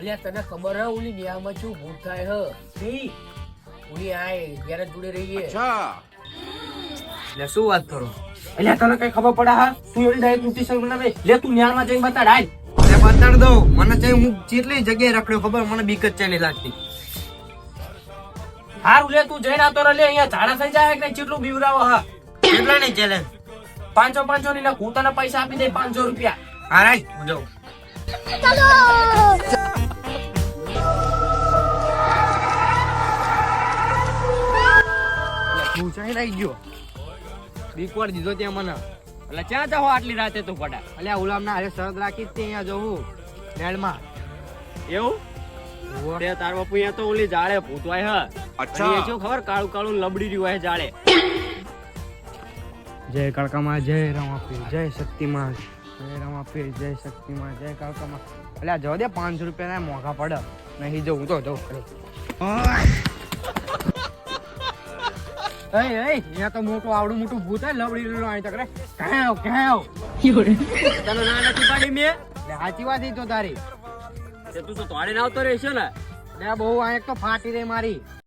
અલ્યા તને ખબર હે ઓલી ન્યામાં શું ભૂત થાય હે ઓલી આય ઘેર જોડે રહીએ એટલે શું વાત કરો? એટલે તને કઈ ખબર પડે હા? તું એવી ડાયરેક્ટ ન્યુટ્રિશન બનાવે લે, તું ન્યારમાં જઈને બતાડ હાલ. અરે બતાડ દઉં. મને ચાહી હું જેટલી જગ્યાએ રખડ્યો ખબર, મને બીક જ ચાલી લાગતી. હારું લે, તું જઈને આવતો રે લે. અહીંયા ઝાડા થઈ જાય કે કેટલું બીવરાવો હા? કેટલા નહીં ચેલેન્જ? 500 ની હું તને પૈસા આપી દે 500 રૂપિયા. હા રાઈટ, હું જાઉં. તું ચાઈ રહી ગયો, બીકવાર દીધો ત્યાં મને. એટલે ક્યાં જાઓ આટલી રાતે તું પડા? એટલે ઉલામ ના હારે શરત રાખી જ અહીંયા જવું મેળમાં. એવું તે તાર બાપુ અહીંયા તો ઓલી જાળે ભૂતવાય હ. અચ્છા એ શું ખબર, કાળું કાળું લબડી રહ્યું હોય જાળે. જય કાળકામાં, જય રમાપીર, જય શક્તિમાં, જય રમાપીર, જય શક્તિમાં, જય કાળકામાં. એટલે જવા દે 500 રૂપિયા મોંઘા પડે નહીં જવું તો જવું પડે. અહીંયા તો મોટું આવડું મોટું ભૂત હે લબડી રહ્યું અહીં તક રે. ક્યાં તને ના નથી પાડી મેં? સાચી વાત તો તારી. તું તો તોડે આવતો રહેશે ને બહુ આ એક તો ફાટી રે મારી.